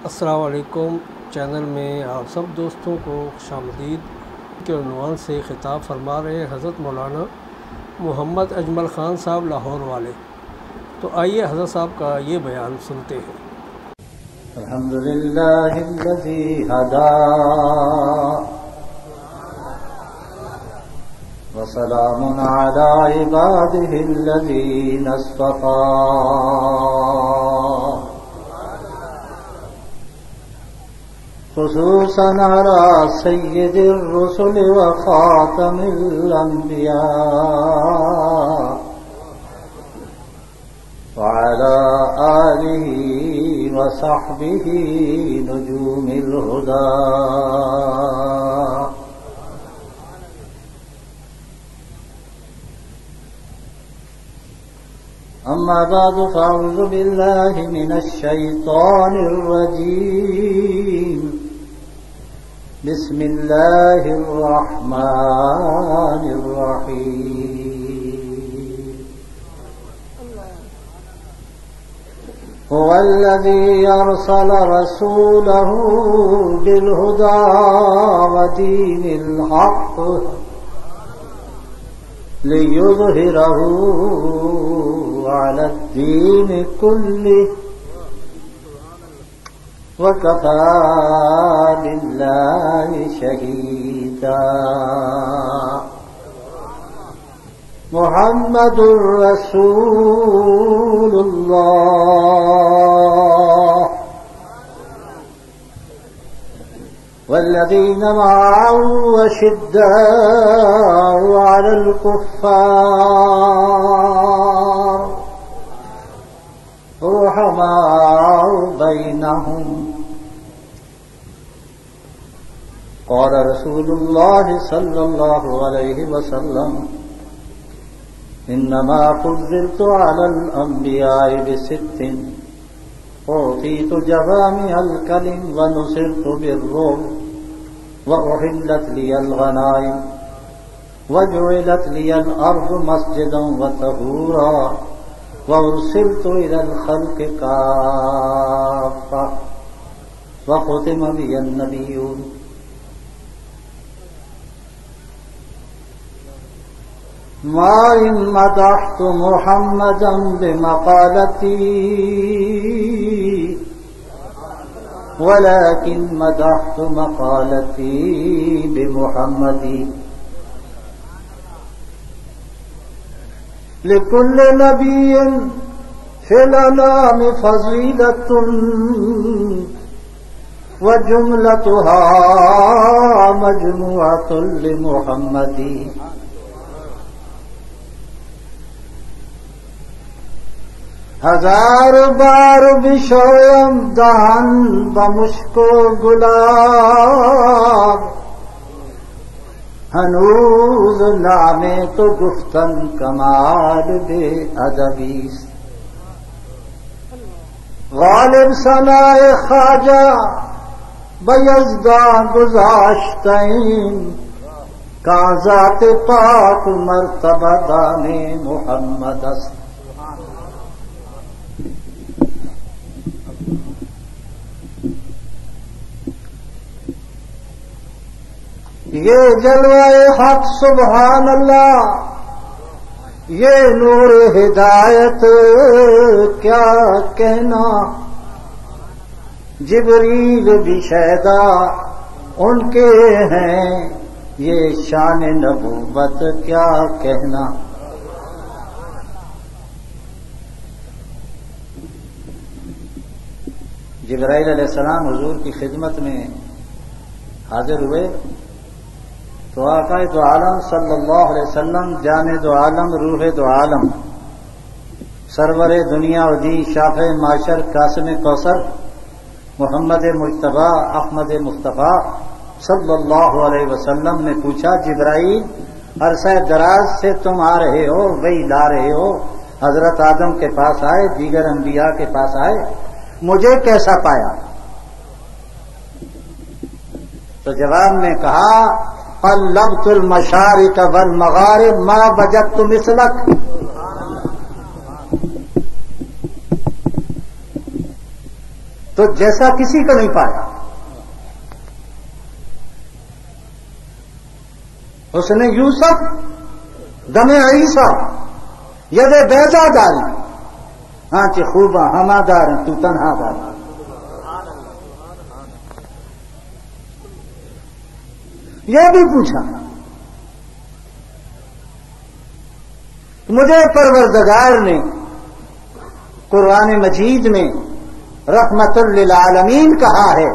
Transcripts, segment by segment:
السلام علیکم چینل میں آپ سب دوستوں کو خوش آمدید کے عنوان سے خطاب فرما رہے ہیں حضرت مولانا محمد اجمل خان صاحب لاہور والے. تو آئیے حضرت صاحب کا یہ بیان سنتے ہیں. الحمدللہ الذی ہدا وسلام علی عبادہ الذین اصطفی خصوصا علی سید الرسل وخاتم الانبیاء وعلى آلہ وصحبہ نجوم الہدى. اما بعد فاعوذ باللہ من الشیطان الرجیم. بسم اللہ الرحمن الرحیم. هو الذي أرسل رسوله بالهدى ودين الحق ليظهره على الدين كله وكفى بالله شهيدا. محمد رسول الله والذين معه أشداء على الكفار رحماء بينهم. قال رسول الله صلى الله عليه وسلم انما فضلت على الانبياء بست اعطيت جوامع الكلم ونصرت بالرعب واحلت لي الغنائم وجعلت لي الارض مسجدا وطهورا وارسلت الى الخلق كافة وختم بي النبيون. ما إن مدحت محمدا بمقالتي ولكن مدحت مقالتي بمحمد. لكل نبي في الأنام فضيلة وجملتها مجموعة لمحمد. ہزار بار بشویم دہن بمشک و گلاب ہنوز نامے تو گفتن کمال بے ادبی. غالب ثنائے خواجہ بیزداں گذاشتیں کا ذات پاک مرتبہ دان محمد است. یہ جلوہ حق سبحان اللہ یہ نور ہدایت کیا کہنا. جبریل بھی شہدا ان کے ہیں یہ شان نبوت کیا کہنا. جبرائیل علیہ السلام حضور کی خدمت میں حاضر ہوئے تو آقا دو عالم صلی اللہ علیہ وسلم جان دو عالم روح دو عالم سرور دنیا و دی شاف معاشر قاسم کوثر محمد مجتبیٰ احمد مصطفیٰ صلی اللہ علیہ وسلم نے پوچھا جبرائیل عرصہ دراز سے تم آ رہے ہو وہی لا رہے ہو حضرت آدم کے پاس آئے دیگر انبیاء کے پاس آئے مجھے کیسا پایا؟ تو جواب میں کہا قلبت المشارق والمغارب ما وجدت مثلک. تو جیسا کسی کو نہیں پایا. اس نے یوسف دم عیسیٰ ید بیضا داری آنچ خوباں ہما دار تو تنہا دار. یہ بھی پوچھا مجھے پروردگار نے قرآن مجید میں رحمت للعالمین کہا ہے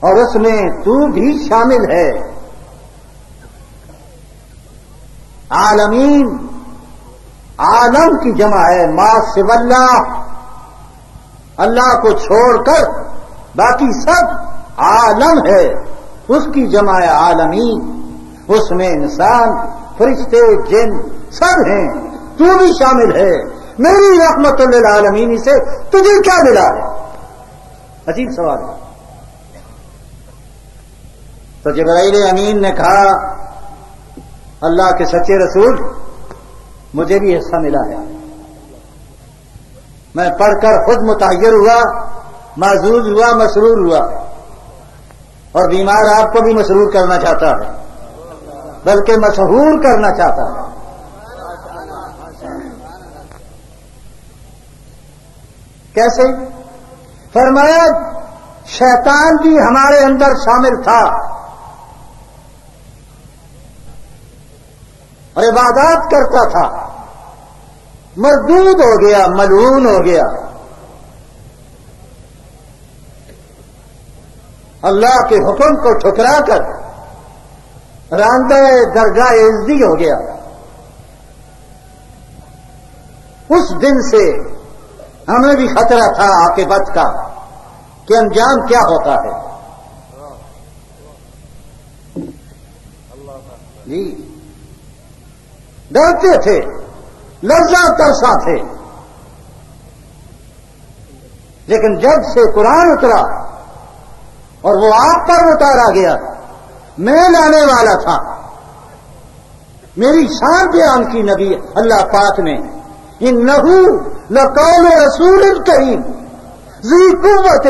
اور اس میں تو بھی شامل ہے. عالمین عالم کی جمع ہے، ما سوى اللہ، اللہ کو چھوڑ کر باقی سب عالم ہے، اس کی جمع ہے عالمین. اس میں انسان فرشتے جن سب ہیں، تو بھی شامل ہے. میری رحمت للعالمین سے تجھے کیا ملا ہے؟ عجیب سوال ہے. تو جبرائیل امین نے کہا اللہ کے سچے رسول مجھے بھی حصہ ملا ہے. میں پڑھ کر خود متحیر ہوا، معزوز ہوا، مسرور ہوا، اور بیمار آپ کو بھی مسرور کرنا چاہتا ہے بلکہ مشہور کرنا چاہتا ہے. کیسے؟ فرمایا شیطان بھی ہمارے اندر شامل تھا اور عبادات کرتا تھا، مردود ہو گیا، ملعون ہو گیا. اللہ کے حکم کو ٹھکرا کر راندہ درگاہ عزتی ہو گیا. اس دن سے ہمیں بھی خطرہ تھا عاقبت کا کہ انجام کیا ہوتا ہے. جی ڈرتے تھے، لرزاں ترساں تھے، لیکن جب سے قرآن اترا اور وہ آپ پر اتارا گیا، میں لانے والا تھا. میری شان بیان کی نبی اللہ پاک نے، انہو لقول رسول کریم ذی قوت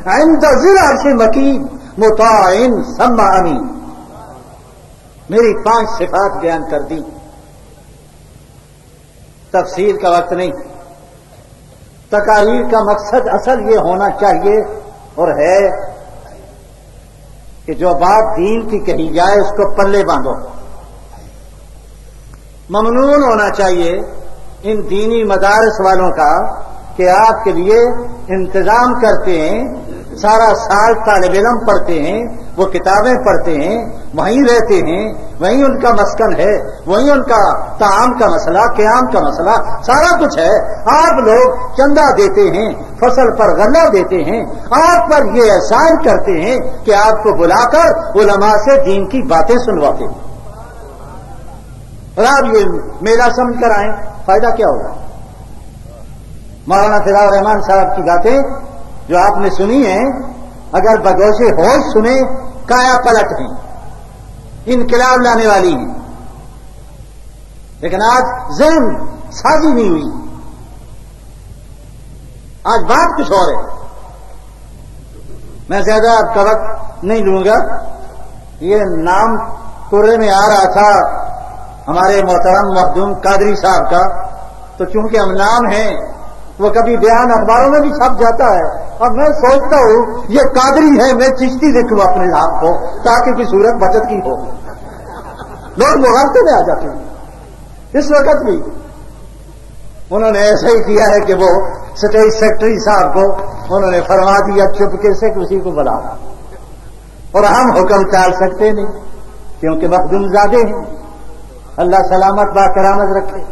عند ذی العرش مکین مطاع ثم امین. میری 5 صفات بیان کر دی. تفسیر کا وقت نہیں، تقاریر کا مقصد اصل یہ ہونا چاہیے اور ہے کہ جو بات دین کی کہی جائے اس کو پلے باندھو. ممنون ہونا چاہیے ان دینی مدارس والوں کا کہ آپ کے لیے انتظام کرتے ہیں، سارا سال طالب علم پڑھتے ہیں، وہ کتابیں پڑھتے ہیں، وہیں رہتے ہیں، وہیں ان کا مسکن ہے، وہیں ان کا طعام کا مسئلہ، قیام کا مسئلہ، سارا کچھ ہے. آپ لوگ چندہ دیتے ہیں، فصل پر غلہ دیتے ہیں، آپ پر یہ احسان کرتے ہیں کہ آپ کو بلا کر علماء سے دین کی باتیں سنواتے ہیں. اور آپ یہ میلہ سمجھ کر آئیں، فائدہ کیا ہوگا؟ مولانا فضاء الرحمان صاحب کی باتیں جو آپ نے سنی ہیں، اگر بگوش ہوش سنے، کایا پلٹ ہیں، انقلاب لانے والی ہیں. لیکن آج ذہن سازی نہیں ہوئی، آج بات کچھ اور ہے. میں زیادہ آپ کا وقت نہیں لوں گا. یہ نام قرے میں آ رہا تھا ہمارے محترم مخدوم قادری صاحب کا، تو چونکہ ہم نام ہیں وہ کبھی بیان اخباروں میں بھی چھپ جاتا ہے. اب میں سوچتا ہوں یہ قادری ہے، میں چشتی دیکھوں اپنے آپ کو تاکہ کوئی صورت بچت کی ہو. لوگ مغالطے میں آ جاتے ہیں. اس وقت بھی انہوں نے ایسا ہی کیا ہے کہ وہ اسٹیٹ سیکرٹری صاحب کو انہوں نے فرما دیا چپکے سے کسی کو بلا، اور ہم حکم ٹال سکتے نہیں کیونکہ مخدوم زادے ہیں. اللہ سلامت با کرامت رکھے.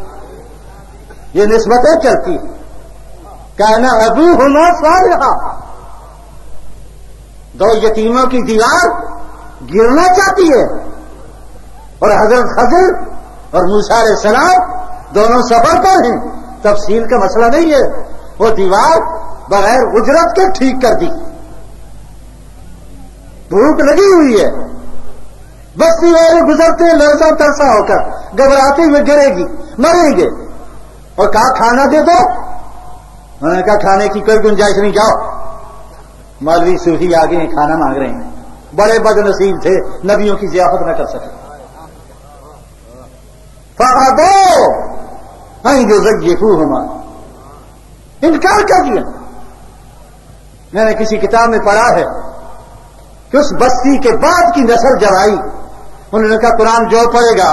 یہ نسبتیں چلتی ہیں. کہنا ابو ہونا صالحا، 2 یتیموں کی دیوار گرنا چاہتی ہے اور حضرت خضر اور موسیٰ علیہ السلام دونوں سفر پر ہیں. تفصیل کا مسئلہ نہیں ہے، وہ دیوار بغیر اجرت کے ٹھیک کر دی. بھوک لگی ہوئی ہے، بستی والے گزرتے ہیں لرزاں ترسا ہو کر، گھبراتے ہوئے گرے گی، مریں گے. اور کہا کھانا دے دو، انہوں نے کہا کھانے کی کوئی گنجائش نہیں، جاؤ. مولوی صوفی آگے ہیں کھانا مانگ رہے ہیں، بڑے بد نصیب تھے نبیوں کی ضیافت نہ کر سکے. فَأَبَوْا أَن يُزَيِّفُوهُمَا، انکار کر دیا. میں نے کسی کتاب میں پڑھا ہے کہ اس بستی کے بعد کی نسل جب آئی، انہوں نے کہا قرآن جو پڑھے گا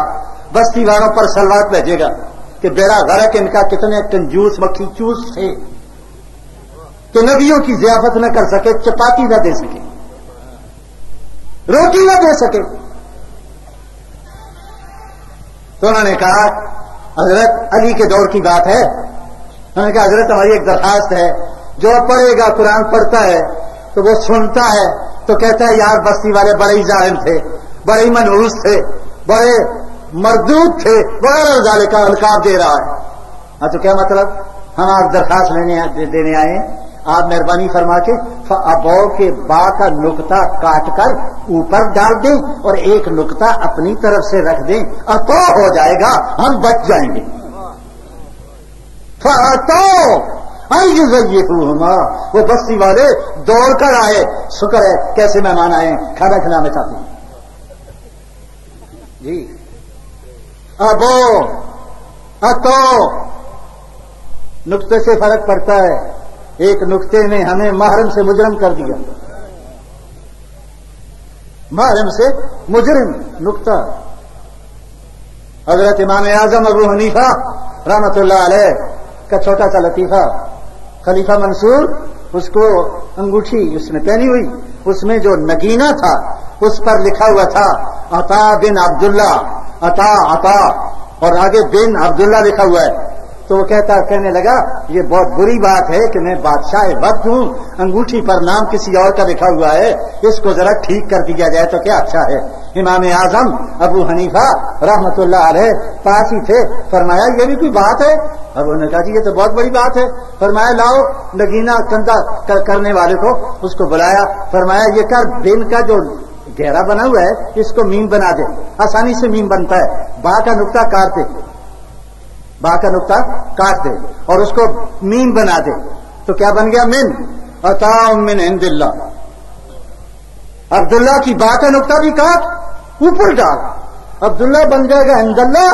بستی والوں پر سلوات بھیجے گا کہ بیڑا غرق ان کا کتنے کنجوس مکھی چوس تھے کہ نبیوں کی ضیافت نہ کر سکے، چپاتی نہ دے سکے، روٹی نہ دے سکے. تو انہوں نے کہا حضرت علی کے دور کی بات ہے، انہوں نے کہا حضرت ہماری ایک درخواست ہے، جو پڑھے گا قرآن پڑھتا ہے تو وہ سنتا ہے تو کہتا ہے یار بستی والے بڑے ہی ظالم تھے، بڑے ہی منحوس تھے، بڑے مردود تھے، وغیرہ ذالک کا القاب دے رہا ہے. ہاں تو کیا مطلب؟ ہم آپ درخواست دینے آئے ہیں، آپ مہربانی فرما کے فَأَبَوْا کے با کا نقطہ کاٹ کر اوپر ڈال دیں اور ایک نقطہ اپنی طرف سے رکھ دیں، عطا ہو جائے گا، ہم بچ جائیں گے. فَأَتَوْا أَن يُزَيِّفُوهُمَا، وہ بستی والے دوڑ کر آئے. شکر ہے کیسے مہمان آئے ہیں، کھانا کھلانا چاہتے ہیں جی. اتو نقطے سے فرق پڑتا ہے، ایک نقطے نے ہمیں محرم سے مجرم کر دیا، محرم سے مجرم نقطہ. حضرت امام اعظم ابو حنیفہ رحمت اللہ علیہ کا چھوٹا سا لطیفہ، خلیفہ منصور اس کو انگوٹھی اس نے پہنی ہوئی، اس میں جو نگینہ تھا اس پر لکھا ہوا تھا عطا بن عبداللہ، عطا عطا اور آگے بن عبداللہ لکھا ہوا ہے. تو وہ کہنے لگا یہ بہت بری بات ہے کہ میں بادشاہ وقت ہوں، انگوٹھی پر نام کسی اور کا لکھا ہوا ہے، اس کو ذرا ٹھیک کر دیا جائے تو کیا اچھا ہے. امام اعظم ابو حنیفہ رحمت اللہ علیہ پاس ہی تھے، فرمایا یہ بھی کوئی بات ہے؟ اب انہوں نے کہا جی یہ تو بہت بڑی بات ہے. فرمایا لاؤ نگینہ کندہ کرنے والے کو، اس کو بلایا، فرمایا یہ کر بن کا جو گہرا بنا ہوا ہے اس کو میم بنا دے، آسانی سے میم بنتا ہے، با کا نقطہ کاٹ دے، با کا نقطہ کاٹ دے اور اس کو میم بنا دے تو کیا بن گیا؟ من عطا من عند اللہ. عبداللہ کی با کا نقطہ بھی کاٹ، اوپر ڈال، عبداللہ بن جائے گا عند اللہ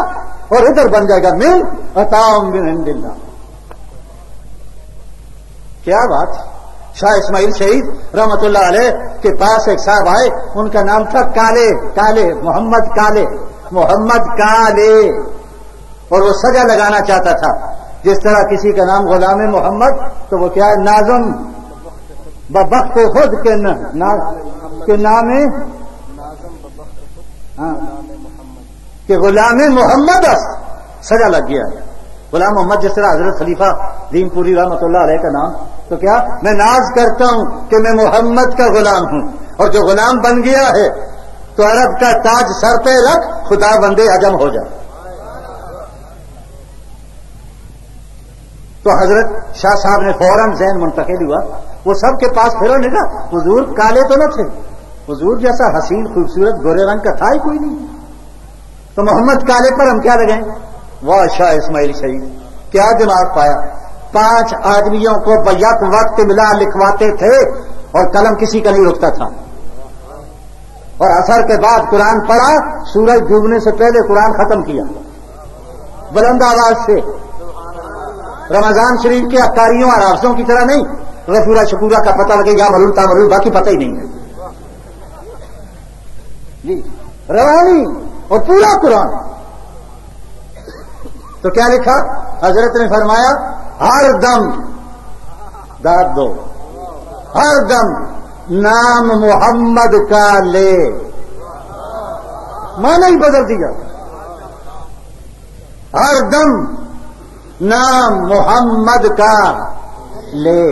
اور ادھر بن جائے گا من عطا من عند اللہ. کیا بات. شاہ اسماعیل شہید رحمت اللہ علیہ کے پاس ایک صاحب آئے، ان کا نام تھا کالے، محمد کالے، اور وہ سجا لگانا چاہتا تھا جس طرح کسی کا نام غلام محمد تو وہ کیا ہے ناظم ببخت خود کے نام کہ غلام محمد سجا لگ گیا ہے. غلام محمد جس طرح حضرت خلیفہ دین پوری رحمت اللہ علیہ کا نام، تو کیا میں ناز کرتا ہوں کہ میں محمد کا غلام ہوں، اور جو غلام بن گیا ہے تو عرب کا تاج سر پہ رکھ، خدا بندے عجم ہو جائے. تو حضرت شاہ صاحب نے فوراً ذہن منتقل ہوا، وہ سب کے پاس پھرو نے کہا حضور کالے تو نہ تھے، حضور جیسا حسین خوبصورت گورے رنگ کا تھا ہی کوئی نہیں، تو محمد کالے پر ہم کیا لگائیں؟ واہ شاہ اسماعیل شہید کیا دماغ پایا. 5 آدمیوں کو بیک وقت ملا لکھواتے تھے اور قلم کسی کا نہیں رکتا تھا، اور عصر کے بعد قرآن پڑھا، سورج ڈوبنے سے پہلے قرآن ختم کیا بلند آواز سے. رمضان شریف کے عکاریوں اور حافظوں کی طرح نہیں، غفورا شکورا کا پتہ لگے گا، ملول تاملول باقی پتہ ہی نہیں ہے جی. روانی اور پورا قرآن. تو کیا لکھا؟ حضرت نے فرمایا ہر دم داد دو، ہر دم نام محمد کا لے. معنی ہی بدل دیا، ہر دم نام محمد کا لے.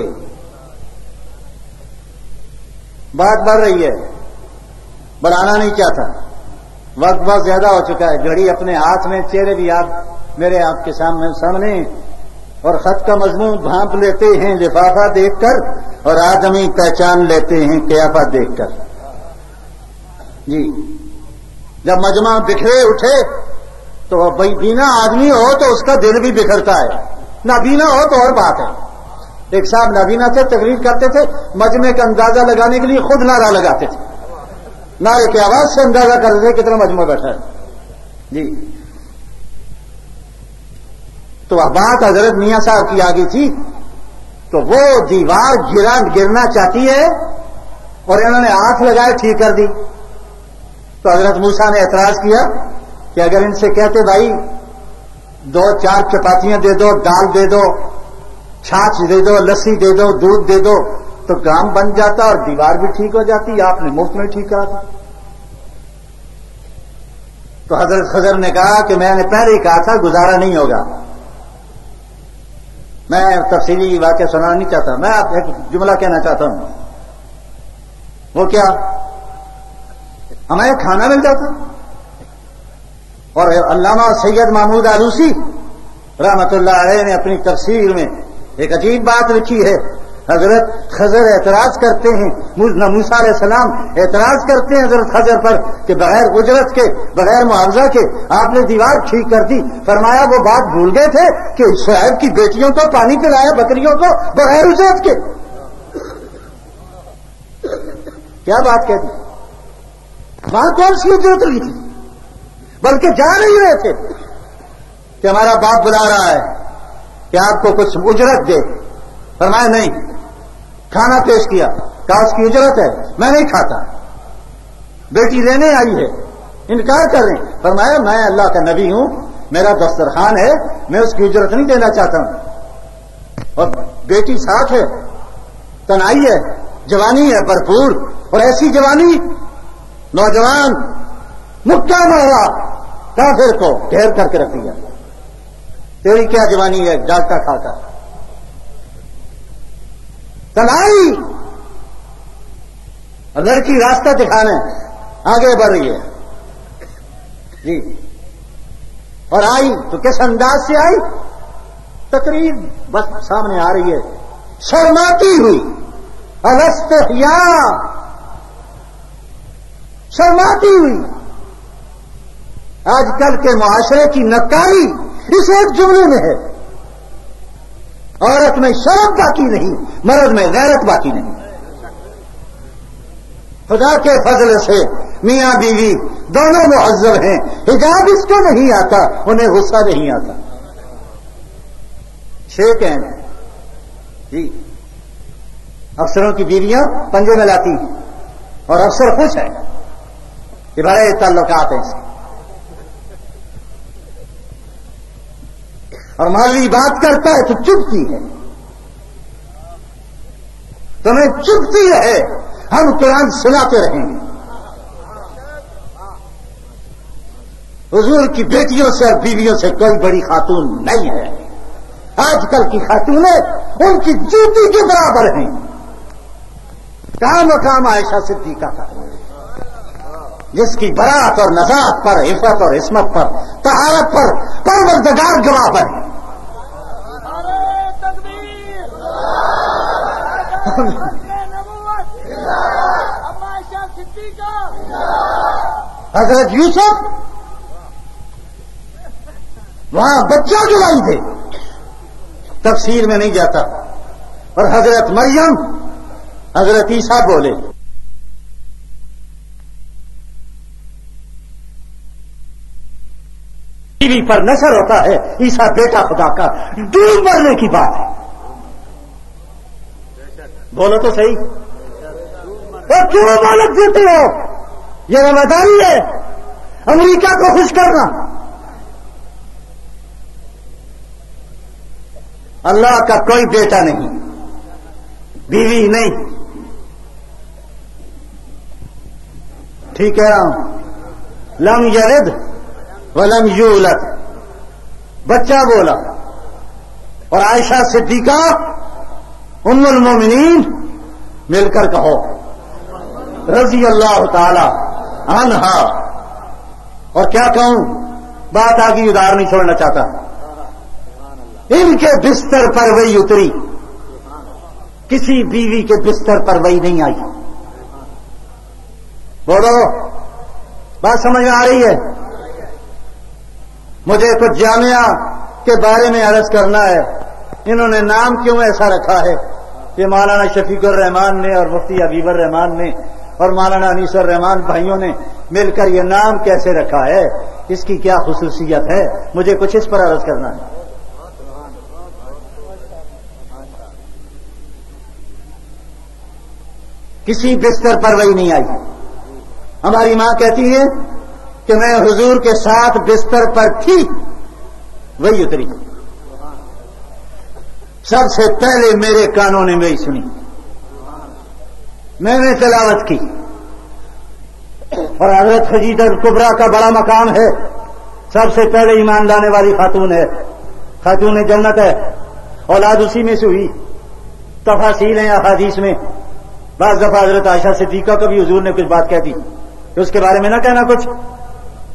بات بڑھ رہی ہے، بڑھانا نہیں چاہتا، وقت بہت زیادہ ہو چکا ہے. گھڑی اپنے ہاتھ میں، چہرے بھی آپ میرے آپ کے سامنے، اور خط کا مضمون بھانپ لیتے ہیں لفافہ دیکھ کر، اور آدمی پہچان لیتے ہیں قیافہ دیکھ کر جی. جب مجمع بکھرے اٹھے تو بینا آدمی ہو تو اس کا دل بھی بکھرتا ہے، نہ بینا ہو تو اور بات ہے. ایک صاحب نابینا تھے، تقریر کرتے تھے، مجمع کا اندازہ لگانے کے لیے خود نعرہ لگاتے تھے، نعرے کی آواز سے اندازہ کرتے تھے کتنا مجمع بیٹھا ہے جی۔ تو بات حضرت میاں صاحب کی آگئی تھی، تو وہ دیوار گرنا چاہتی ہے اور انہوں نے ہاتھ لگائے ٹھیک کر دی۔ تو حضرت موسیٰ نے اعتراض کیا کہ اگر ان سے کہتے بھائی 2-4 چپاتیاں دے دو، دال دے دو، چھاچھ دے دو، لسی دے دو، دودھ دے دو، تو کام بن جاتا اور دیوار بھی ٹھیک ہو جاتی، آپ نے مفت میں ٹھیک کرا تھا۔ تو حضرت خضر نے کہا کہ میں نے پہلے ہی کہا تھا گزارا نہیں ہوگا۔ میں تفصیلی واقعہ سنانا نہیں چاہتا، میں آپ ایک جملہ کہنا چاہتا ہوں۔ وہ کیا؟ ہمیں کھانا مل جاتا، اور علامہ سید محمود آلوسی رحمت اللہ علیہ نے اپنی تفسیر میں ایک عجیب بات لکھی ہے۔ حضرت خضر اعتراض کرتے ہیں، موسیٰ علیہ السلام اعتراض کرتے ہیں حضرت خضر پر کہ بغیر اجرت کے، بغیر معاوضہ کے آپ نے دیوار ٹھیک کر دی۔ فرمایا وہ بات بھول گئے تھے کہ شعیب کی بیٹیوں کو پانی پلایا بکریوں کو بغیر اجرت کے۔ کیا بات کہتی؟ وہاں کون سی اجرت لی تھی؟ بلکہ جا نہیں رہے تھے کہ ہمارا باپ بلا رہا ہے کہ آپ کو کچھ اجرت دے۔ فرمایا نہیں، کھانا پیش کیا، کہا اس کی اجرت ہے، میں نہیں کھاتا، بیٹی لینے آئی ہے، انکار کر رہے ہیں۔ فرمایا میں اللہ کا نبی ہوں، میرا دسترخوان ہے، میں اس کی اجرت نہیں دینا چاہتا ہوں، اور بیٹی ساتھ ہے، تنہائی ہے، جوانی ہے بھرپور، اور ایسی جوانی نوجوان مکہ مارا کافر کو ڈھیر کر کے رکھ دیا۔ تیری کیا جوانی ہے ڈاکٹا کھا کر، تنہائی، اور لڑکی راستہ دکھانے آگے بڑھ رہی ہے جی، اور آئی تو کس انداز سے آئی؟ تقریر بس سامنے آ رہی ہے، شرماتی ہوئی، الستحیا، شرماتی ہوئی۔ آج کل کے معاشرے کی نکاری اس ایک جملے میں ہے، عورت میں شرم باقی نہیں، مرد میں غیرت باقی نہیں۔ خدا کے فضل سے میاں بیوی دونوں معذب ہیں، حجاب اس کو نہیں آتا، انہیں غصہ نہیں آتا، شیخ ہیں جی۔ افسروں کی بیویاں پنجے میں لاتی ہیں اور افسر خوش ہیں کہ بڑے تعلقات ہیں اس کے، اور مولوی بات کرتا ہے تو چپتی ہے، تمہیں چپتی ہے، ہم قرآن سناتے رہیں گے۔ حضور کی بیٹیوں سے اور بیویوں سے کوئی بڑی خاتون نہیں ہے، آج کل کی خاتونیں ان کی جوتی کے برابر ہیں۔ کام مقام عائشہ صدیقہ کا، جس کی برات اور نزاعت پر، عفت اور عصمت پر، طہارت پر پروردگار گواہ پر ہے۔ حضرت یوسف وہاں بچہ گواہی تھے، تفسیر میں نہیں جاتا، اور حضرت مریم، حضرت عیسیٰ بولے۔ ٹی وی پر نشر ہوتا ہے عیسیٰ بیٹا خدا کا، ڈوب مرنے کی بات ہے، بولو تو صحیح، وہ کیوں مالک دیتے ہو؟ یہ رواداری ہے امریکہ کو خوش کرنا۔ اللہ کا کوئی بیٹا نہیں، بیوی نہیں، ٹھیک ہے، لم یلد ولم یولد، بچہ بولا، اور عائشہ صدیقہ ام المومنین مل کر کہو رضی اللہ تعالی عنہا۔ اور کیا کہوں، بات آگے ادار نہیں چھوڑنا چاہتا، ان کے بستر پر وہی اتری، کسی بیوی کے بستر پر وہی نہیں آئی۔ بولو، بات سمجھ میں آ رہی ہے؟ مجھے کچھ جامعہ کے بارے میں عرض کرنا ہے، انہوں نے نام کیوں ایسا رکھا ہے؟ کہ مولانا شفیق الرحمان نے اور مفتی حبیب الرحمان نے اور مولانا انیس الرحمان بھائیوں نے مل کر یہ نام کیسے رکھا ہے، اس کی کیا خصوصیت ہے، مجھے کچھ اس پر عرض کرنا ہے۔ کسی بستر پر وہی نہیں آئی۔ ہماری ماں کہتی ہے کہ میں حضور کے ساتھ بستر پر تھی، وہی اتری۔ سب سے پہلے میرے کانوں نے وہی سنی، میں نے تلاوت کی، اور حضرت خدیجہ کبریٰ کا بڑا مقام ہے، سب سے پہلے ایمان لانے والی خاتون ہے، خاتون جنت ہے، اولاد اسی میں سے ہوئی۔ تفاصیل ہیں احادیث میں، بعض دفعہ حضرت عائشہ صدیقہ کو بھی حضور نے کچھ بات کہہ دی کہ اس کے بارے میں نہ کہنا کچھ،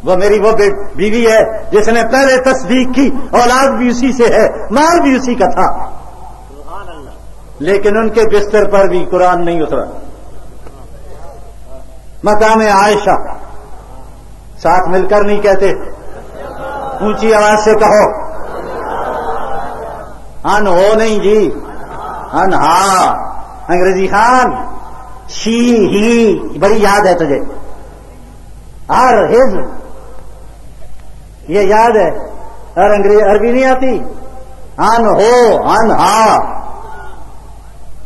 وہ میری وہ بیوی ہے جس نے پہلے تصدیق کی، اولاد بھی اسی سے ہے، مال بھی اسی کا تھا، لیکن ان کے بستر پر بھی قرآن نہیں اترا۔ مقام عائشہ، ساتھ مل کر نہیں کہتے، اونچی آواز سے کہو، ان ہو نہیں جی، ان ہاں، انگریزی خان، شی ہی بڑی یاد ہے تجھے، ہر ہز یہ یاد ہے، اور عربی نہیں آتی، ان ہو ان ہاں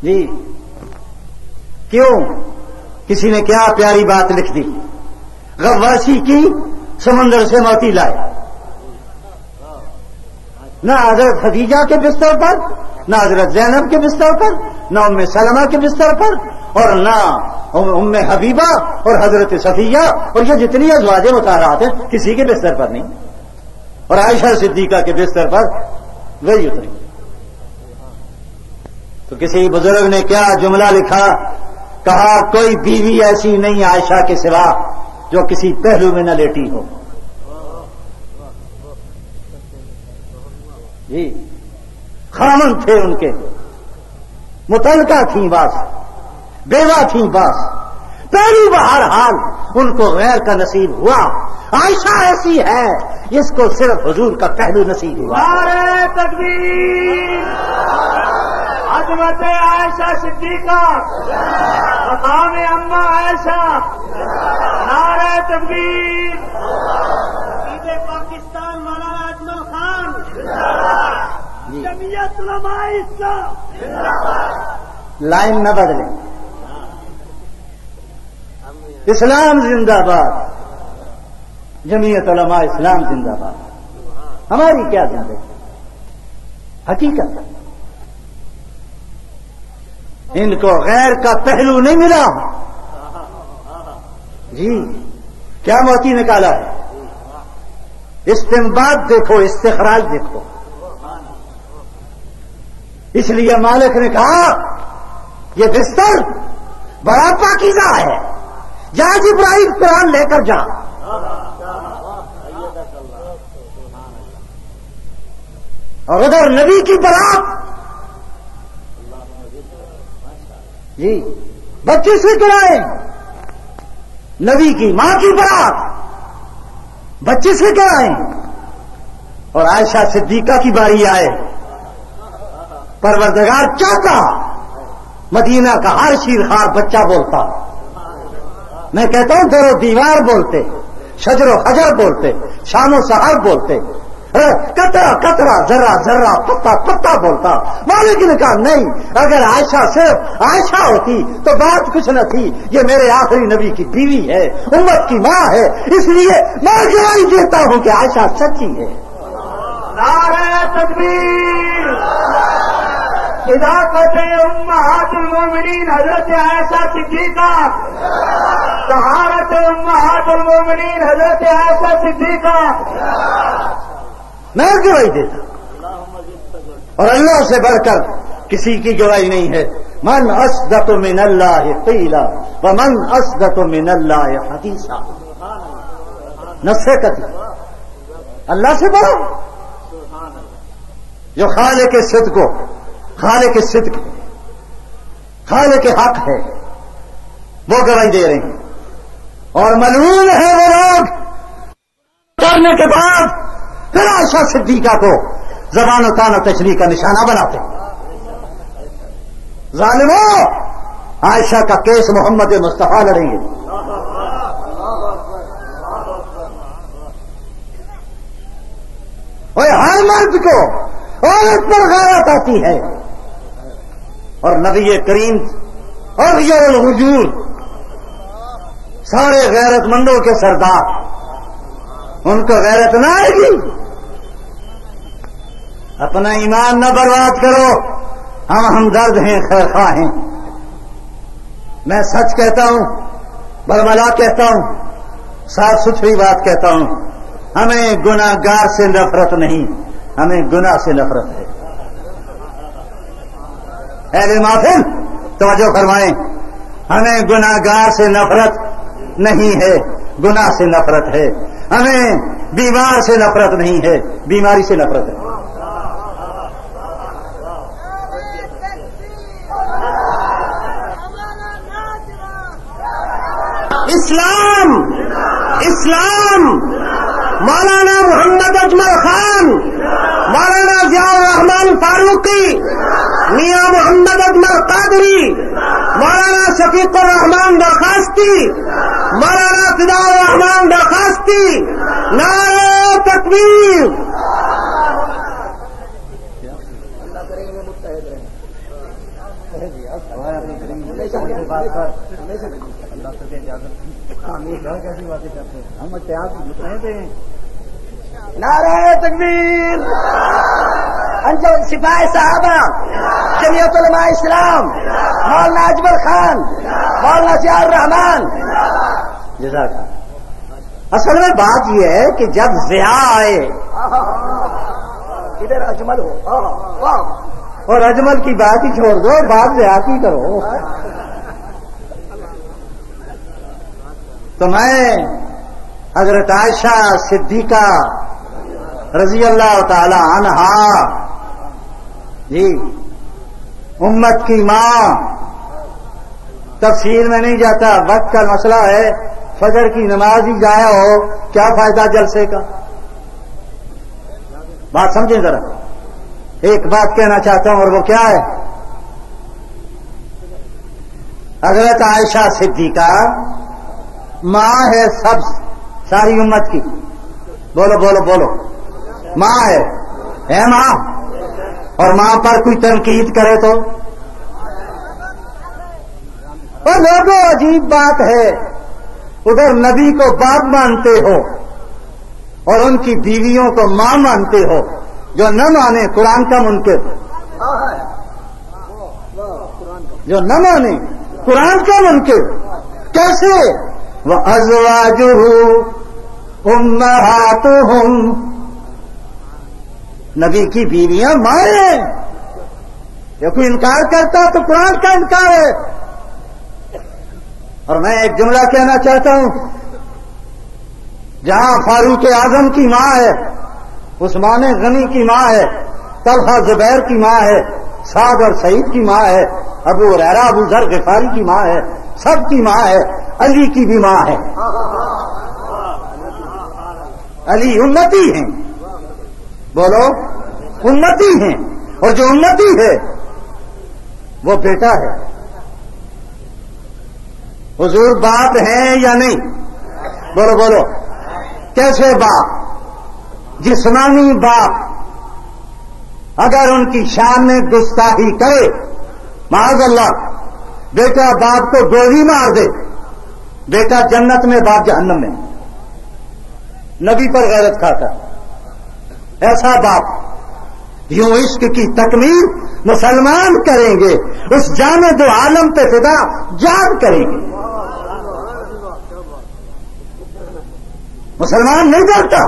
جی۔ کیوں؟ کسی نے کیا پیاری بات لکھ دی، غواصی کی سمندر سے موتی لائے، نہ حضرت خدیجہ کے بستر پر، نہ حضرت زینب کے بستر پر، نہ ام سلمہ کے بستر پر، اور نہ ام حبیبہ اور حضرت صفیہ اور یہ جتنی ازواج مطہرات ہیں کسی کے بستر پر نہیں، اور عائشہ صدیقہ کے بستر پر وہی اتری۔ تو کسی بزرگ نے کیا جملہ لکھا، کہا کوئی بیوی ایسی نہیں عائشہ کے سوا جو کسی پہلو میں نہ لیٹی ہو۔ جی، خامن تھے ان کے، متعلقہ تھیں باس، بیوہ تھیں باس، پہلی بہرحال ان کو غیر کا نصیب ہوا۔ عائشہ ایسی ہے جس کو صرف حضور کا پہلو نصیب ہوا۔ نعرہ تکبیر، عظمت عائشہ صدیقہ، مقام اما عائشہ، نعرہ تکبیر، عید پاکستان مولانا اجمل خان، جمعیت علماء اسلام۔ لائن نہ بدلیں، اسلام زندہ باد، جمعیت علماء اسلام زندہ باد۔ ہماری کیا زندگی، حقیقت ان کو غیر کا پہلو نہیں ملا۔ جی، کیا موتی نکالا ہے، استنباط دیکھو، استخراج دیکھو۔ اس لیے مالک نے کہا یہ بستر بڑا پاکیزہ ہے، جا جبرائیل قرآن لے کر جا۔ اور ادھر نبی کی برات، جی بچے سے کرائیں، نبی کی ماں کی برات بچے سے کرائیں، اور عائشہ صدیقہ کی باری آئے، پروردگار چاہتا مدینہ کا ہر شیرخوار بچہ بولتا۔ میں کہتا ہوں در و دیوار بولتے، شجر و حجر بولتے، شام و سحر بولتے، قطرہ قطرہ ذرہ ذرہ پتا پتا بولتا۔ مالک نے کہا نہیں، اگر عائشہ صرف عائشہ ہوتی تو بات کچھ نہ تھی، یہ میرے آخری نبی کی بیوی ہے، امت کی ماں ہے، اس لیے میں گواہی دیتا ہوں کہ عائشہ سچی ہے۔ نعرہ تکبیر، صداقت امہات المومنین حضرت عائشہ صدیقہ، طہارت امہات المومنین حضرت عائشہ صدیقہ۔ میں گواہی دیتا، اور اللہ سے بڑھ کر کسی کی گواہی نہیں ہے۔ من اصدق من اللہ قیلا ومن اصدق من اللہ حدیثا۔ نصیحت اللہ سے بڑھو، جو خالق صدق کو، خالق صدق خالق حق ہے، وہ گواہی دے رہے ہیں۔ اور ملعون ہے وہ لوگ کرنے کے بعد پھر عائشہ صدیقہ کو زبان و تان و تشریح کا نشانہ بناتے ہیں۔ ظالموں، عائشہ کا کیس محمد مصطفیٰ لڑیں گے. اور ہر مرد کو عورت پر غیرت آتی ہے، اور نبی کریم اور غیر الوجود سارے غیرت مندوں کے سردار، ان کو غیرت نہ آئے گی. اپنا ایمان نہ برباد کرو. ہم ہمدرد ہیں، خیر خواہ ہیں. میں سچ کہتا ہوں، برملا کہتا ہوں، صاف ستھری بات کہتا ہوں. ہمیں گناہگار سے نفرت نہیں، ہمیں گناہ سے نفرت ہے. اہل محفل توجہ فرمائیں، ہمیں گناہگار سے نفرت نہیں ہے، گناہ سے نفرت ہے. ہمیں بیمار سے نفرت نہیں ہے، بیماری سے نفرت ہے. اسلام اسلام مولانا محمد اجمل خان، مولانا ضیاء الرحمان فاروقی، میاں محمد اجمل قادری، مولانا شفیق الرحمان درخواستی، مولانا فدا الرحمان درخواستی. نعرہ تکبیر. نعرہ تکبیر. انجمن سپاہی صحابہ، جمعیت علماء اسلام، مولانا اجمل خان، مولانا ضیاء الرحمان. جزاک اللہ. اصل میں بات یہ ہے کہ جب ضیاء آئے، ادھر اجمل ہو اور اجمل کی بات ہی چھوڑ دو، بات ضیاء کی کرو. تو میں حضرت عائشہ صدیقہ رضی اللہ تعالی عنہا جی امت کی ماں، تفصیل میں نہیں جاتا، وقت کا مسئلہ ہے. فجر کی نماز ہی ضائع ہو، کیا فائدہ جلسے کا؟ بات سمجھیں ذرا. ایک بات کہنا چاہتا ہوں اور وہ کیا ہے؟ حضرت عائشہ صدیقہ ماں ہے سب ساری امت کی. بولو بولو بولو. ماں ہے ماں. اور ماں پر کوئی تنقید کرے تو اور لوگوں، عجیب بات ہے، ادھر نبی کو باپ مانتے ہو اور ان کی بیویوں کو ماں مانتے ہو. جو نہ مانے قرآن کا منکر، جو نہ مانے قرآن کا منکر. کیسے؟ وَأَزْوَاجُهُ أُمَّهَاتُهُمْ، نبی کی بیویاں ماں ہیں. جو کوئی انکار کرتا تو قرآن کا انکار ہے. اور میں ایک جملہ کہنا چاہتا ہوں، جہاں فاروق اعظم کی ماں ہے، عثمان غنی کی ماں ہے، طلحہ زبیر کی ماں ہے، سعد اور سعید کی ماں ہے، ابو ہریرہ ابو ذر غفاری کی ماں ہے، سب کی ماں ہے. علی کی بھی ماں ہے. علی امتی ہیں. بولو، امتی ہیں. اور جو امتی ہے وہ بیٹا ہے. حضور باپ ہیں یا نہیں؟ بولو بولو. کیسے باپ؟ جسمانی باپ. اگر ان کی شان میں گستاخی کرے، معاذ اللہ، بیٹا باپ کو گولی مار دے، بیٹا جنت میں باپ جہنم میں. نبی پر غیرت کھاتا ایسا باپ. یوں عشق کی تکمیل مسلمان کریں گے، اس جامد عالم پہ فدا جان کریں گے. مسلمان نہیں ڈرتا.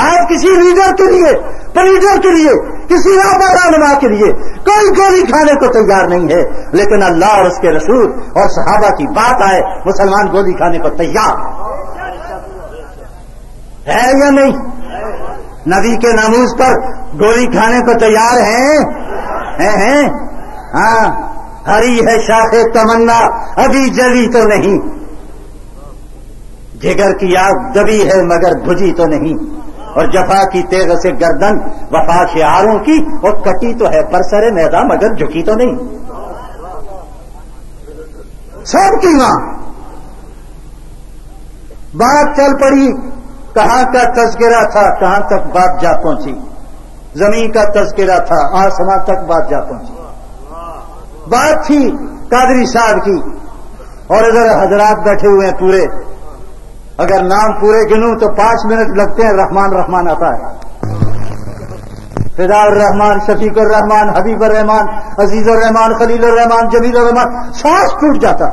آج کسی لیڈر کے لیے، پلیڈر کے لیے، کسی رہنما کے لیے کوئی گولی کھانے کو تیار نہیں ہے، لیکن اللہ اور اس کے رسول اور صحابہ کی بات آئے، مسلمان گولی کھانے کو تیار ہے یا نہیں؟ نبی کے ناموس پر گولی کھانے کو تیار ہیں؟ ہاں. ہری ہے شاخ تمنا ابھی جلی تو نہیں، جگر کی آگ دبی ہے مگر بجھی تو نہیں، اور جفا کی تیغ سے گردن وفا شعاروں کی، اور کٹی تو ہے برسر میدان مگر جھکی تو نہیں. سب کی ماں. بات چل پڑی. کہاں کا تذکرہ تھا کہاں تک بات جا پہنچی. زمین کا تذکرہ تھا آسمان تک بات جا پہنچی. بات تھی قادری صاحب کی اور ادھر حضرات بیٹھے ہوئے ہیں پورے. اگر نام پورے گنوں تو 5 منٹ لگتے ہیں. رحمان رحمان آتا ہے. فدا الرحمان, شفیق الرحمان, حبیب الرحمان, عزیز الرحمان, خلیل الرحمان, جمیل الرحمان. سانس ٹوٹ جاتا.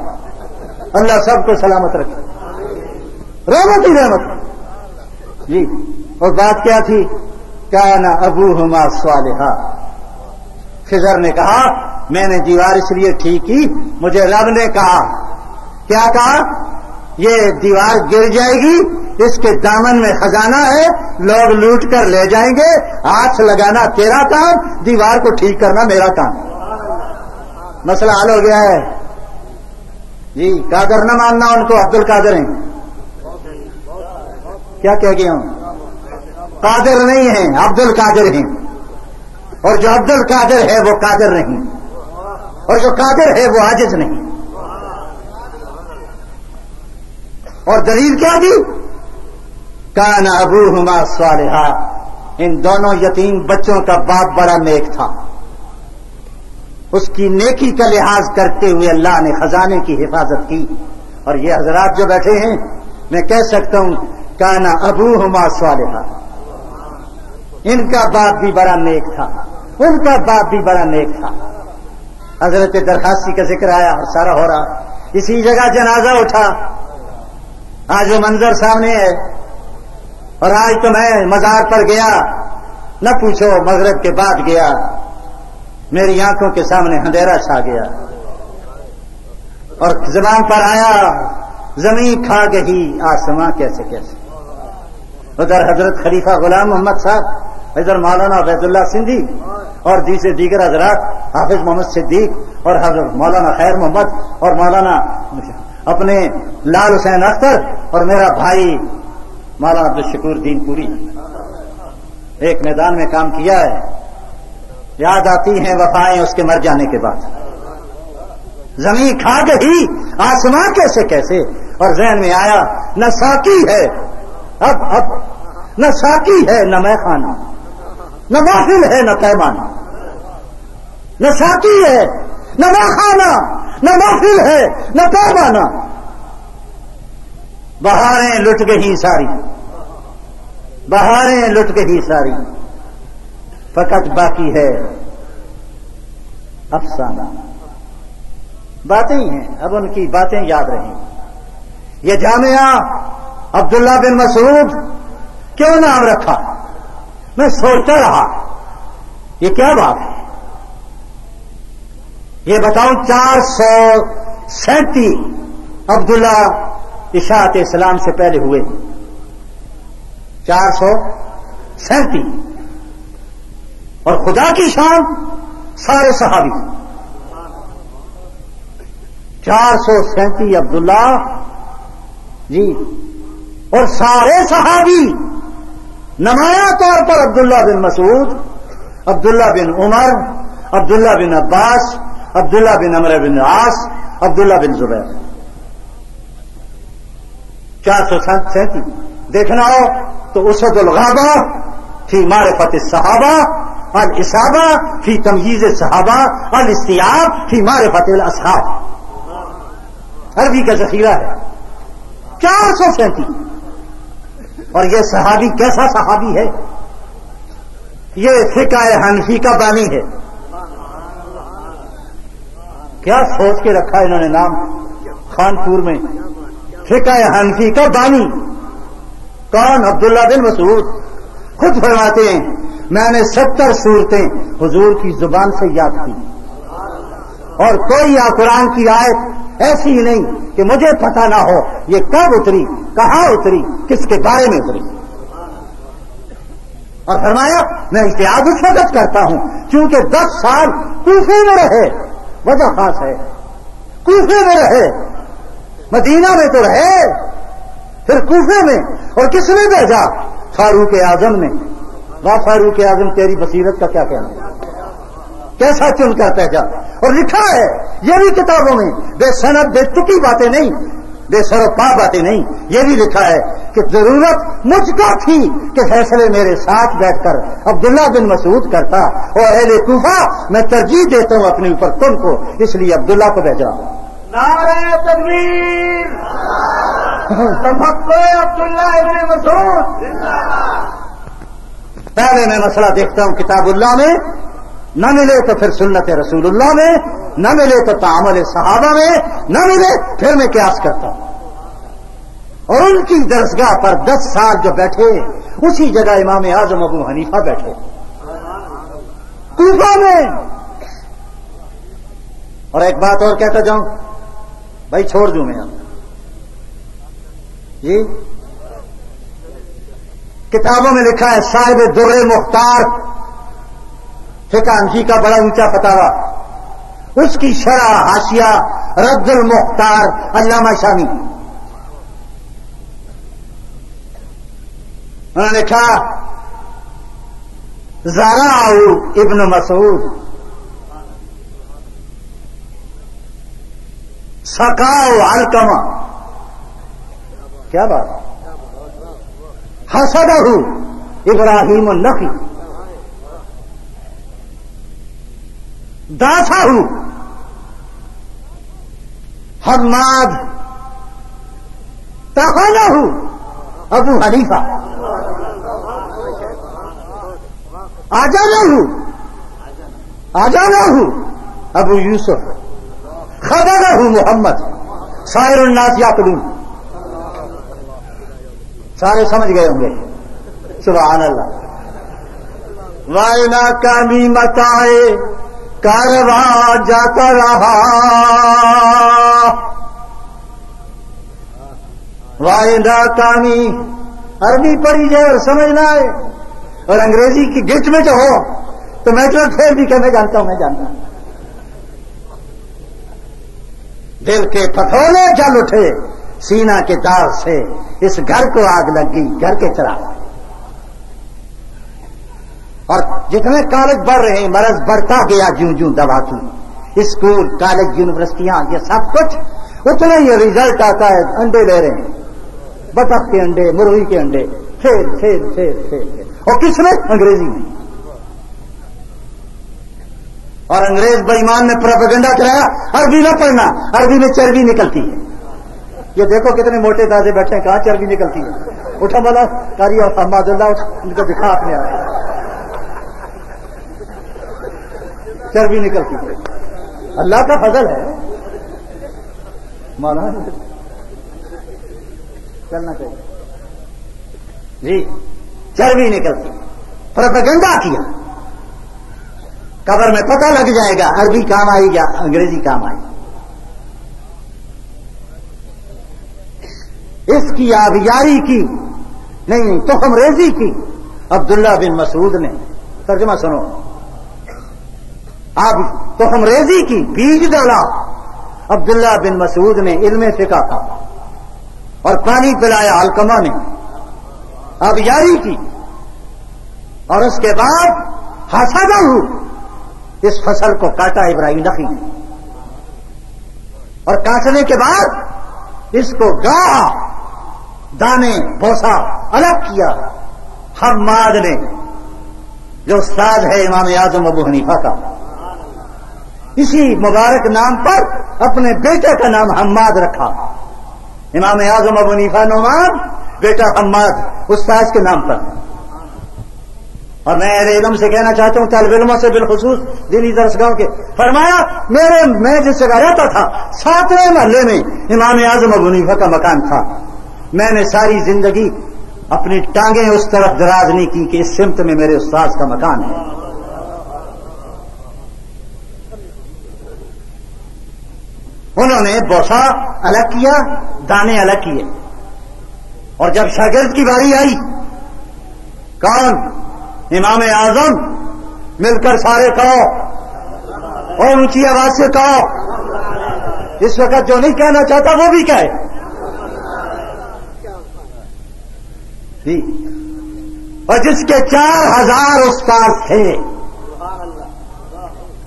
اللہ سب کو سلامت رکھے. رحمت ہی رحمت جی. اور بات کیا تھی؟ کانا ابوہما صالحا. خضر نے کہا میں نے دیوار اس لیے ٹھیک کی, مجھے رب نے کہا, کیا کہا؟ یہ دیوار گر جائے گی, اس کے دامن میں خزانہ ہے, لوگ لوٹ کر لے جائیں گے, ہاتھ لگانا تیرا کام, دیوار کو ٹھیک کرنا میرا کام. مسئلہ حل ہو گیا ہے جی. قادر نہ ماننا ان کو, عبد القادر ہیں. کیا کہہ گیا ہوں؟ قادر نہیں ہیں, عبد القادر ہیں. اور جو عبد القادر ہے وہ قادر نہیں, اور جو قادر ہے وہ عاجز نہیں. اور دلیل کیا دی؟ کان ابوہما صالحا. ان دونوں یتیم بچوں کا باپ بڑا نیک تھا. اس کی نیکی کا لحاظ کرتے ہوئے اللہ نے خزانے کی حفاظت کی. اور یہ حضرات جو بیٹھے ہیں, میں کہہ سکتا ہوں کان ابوہما صالحا. ان کا باپ بھی بڑا نیک تھا, ان کا باپ بھی بڑا نیک تھا. حضرت درخواستی کا ذکر آیا اور سارا ہو رہا. اسی جگہ جنازہ اٹھا. آج وہ منظر سامنے ہے. اور آج تو میں مزار پر گیا, نہ پوچھو, مغرب کے بعد گیا, میری آنکھوں کے سامنے اندھیرا چھا گیا. اور زبان پر آیا, زمین کھا گئی آسماں کیسے کیسے. ادھر حضرت خلیفہ غلام محمد صاحب, ادھر مولانا عبید اللہ سندھی اور دیگر حضرات, حافظ محمد صدیق اور حضرت مولانا خیر محمد اور مولانا اپنے لال حسین اختر اور میرا بھائی مولانا عبدالشکور دین پوری. ایک میدان میں کام کیا ہے. یاد آتی ہیں وفائیں اس کے مر جانے کے بعد. زمین کھا گئی آسمان کیسے کیسے. اور ذہن میں آیا نہ ساقی ہے اب نہ ساقی ہے نہ میں خانہ, نہ محفل ہے نہ پیمانہ. نہ ساقی ہے نہ میں خانہ, نہ محفل ہے نہ پیمانہ. بہاریں لٹ گئی ساری, بہاریں لٹ گئی ساری, فقط باقی ہے افسانہ. باتیں ہی ہیں, اب ان کی باتیں یاد رہیں. یہ جامعہ عبداللہ بن مسعود کیوں نام رکھا؟ میں سوچتا رہا یہ کیا بات ہے. یہ بتاؤں 437 عبداللہ اشاعت اسلام سے پہلے ہوئے. 437 اور خدا کی شان سارے صحابی. 437 عبداللہ جی, اور سارے صحابی. نمایاں طور پر عبداللہ بن مسعود, عبداللہ بن عمر, عبداللہ بن عباس, عبداللہ بن عمرو بن عاص, عبداللہ بن زبیر. 437 دیکھنا ہو تو اسد الغابہ فی معرفت الصحابہ, الاصابہ فی تمییز الصحابہ, الاستیاب فی معرفت الاصحاب. عربی کا ذخیرہ ہے. 437. اور یہ صحابی کیسا صحابی ہے؟ یہ فقہ حنفی کا بانی ہے. کیا سوچ کے رکھا انہوں نے نام خانپور میں, فقہ حنفی کا بانی. کون؟ عبداللہ بن مسعود. خود فرماتے ہیں میں نے 70 صورتیں حضور کی زبان سے یاد کی, اور کوئی قرآن کی آیت ایسی ہی نہیں کہ مجھے پتہ نہ ہو یہ کب اتری, کہاں اتری, کس کے بارے میں اتری. اور فرمایا میں اجتہاد اس وقت کرتا ہوں کیونکہ 10 سال کوفے میں رہے. وجہ خاص ہے, کوفے میں رہے, مدینہ میں تو رہے, پھر کوفے میں. اور کس نے بھیجا؟ فاروق اعظم نے. واہ فاروق اعظم, تیری بصیرت کا کیا کہنا, کیسا چن کر پہچان. اور لکھا ہے یہ بھی کتابوں میں، بے سند بے تکی باتیں نہیں، بے سر و پا باتیں نہیں، یہ بھی لکھا ہے کہ ضرورت مجھ کو تھی کہ فیصلے میرے ساتھ بیٹھ کر عبداللہ بن مسعود کرتا، اور اہل کوفہ میں ترجیح دیتا ہوں اپنے اوپر تم کو، اس لیے عبداللہ کو بھیجا. نعرہ تکبیر، تفقہ عبداللہ ابن مسعود. پہلے میں مسئلہ دیکھتا ہوں کتاب اللہ میں، نہ ملے تو پھر سنت رسول اللہ میں، نہ ملے تو تعامل صحابہ میں، نہ ملے پھر میں قیاس کرتا ہوں. اور ان کی درسگاہ پر 10 سال جو بیٹھے، اسی جگہ امام اعظم ابو حنیفہ بیٹھے کوفہ میں. اور ایک بات اور کہتا جاؤں بھائی، چھوڑ دوں میں جی، کتابوں میں لکھا ہے صاحب در مختار فقہ حنفی کا بڑا اونچا فتاوا، اس کی شرح حاشیہ رد المختار علامہ شامی، انہوں نے لکھا زرع ابن مسعود سقاء علقمہ. کیا بات، حسدہ ابراہیم النخعی، داسہ حماد، طعنہ ابو حنیفہ، آجانہ ابو یوسف، خبرہ محمد، سائر الناس یعقلون. سارے سمجھ گئے ہوں گے. سبحان اللہ. وائنا کامی متائے کارواں جاتا رہا، وائنا کامی عربی پڑھی جائے اور سمجھنا ہے، اور انگریزی کی گچ میں جو ہو تو میٹرو ٹھیک بھی کہ میں جانتا ہوں، میں جانتا ہوں. دل کے پھٹولے جل اٹھے سینہ کے تار سے، اس گھر کو آگ لگ گئی گھر کے چراغ. اور جتنے کالج بڑھ رہے ہیں مرض بڑھتا گیا جوں جوں دوا کی. اسکول، کالج، یونیورسٹیاں، یہ سب کچھ اتنا ہی ریزلٹ آتا ہے. انڈے لے رہے ہیں، بطخ کے انڈے، مرغی کے انڈے، پھر پھر پھر پھر پھر. اور کس میں؟ انگریزی میں. اور انگریز بے ایمان نے پروپیگنڈا چلایا عربی نہ پڑھنا، عربی میں چربی نکلتی ہے. یہ دیکھو کتنے موٹے تازے بیٹھے ہیں، کہاں چربی نکلتی ہے. اٹھا والا کاری اور احمد اللہ ان کو دکھا اپنے آپ، چربی نکلتی ہے. اللہ کا فضل ہے مولانا، چلنا چاہیے جی. چربی نکلتی، پروپیگنڈا کیا. قبر میں پتہ لگ جائے گا عربی کام آئی یا انگریزی کام آئی. اس کی آبیاری کی نہیں، تخم ریزی کی عبداللہ بن مسعود نے. ترجمہ سنو، آپ تخم ریزی کی، بیج ڈالا عبداللہ بن مسعود نے. علم فقہ تھا اور پانی پلایا علقمہ نے، آبیاری کی. اور اس کے بعد حسدہ اس فصل کو کاٹا ابراہیم نخعی نے، اور کاٹنے کے بعد اس کو گاہ دانے بوسا الگ کیا. حماد نے، جو استاد ہے امام اعظم ابو حنیفہ کا، اسی مبارک نام پر اپنے بیٹے کا نام حماد رکھا. امام اعظم ابو حنیفہ نعمان، بیٹا حماد استاد کے نام پر. اور میں اہل علم سے کہنا چاہتا ہوں، طالب علموں سے بالخصوص دینی درسگاہوں کے، فرمایا میں جس جگہ رہتا تھا 7ویں محلے میں امام اعظم ابو حنیفہ کا مکان تھا. میں نے ساری زندگی اپنی ٹانگیں اس طرف دراز نہیں کی کہ اس سمت میں میرے استاد کا مکان ہے. انہوں نے بوسا الگ کیا، دانے الگ کیے. اور جب شاگرد کی باری آئی، کون؟ امام اعظم. مل کر سارے کہو اور اونچی آواز سے کہو. اس وقت جو نہیں کہنا چاہتا وہ بھی کہے جی. اور جس کے 4000 استاد تھے،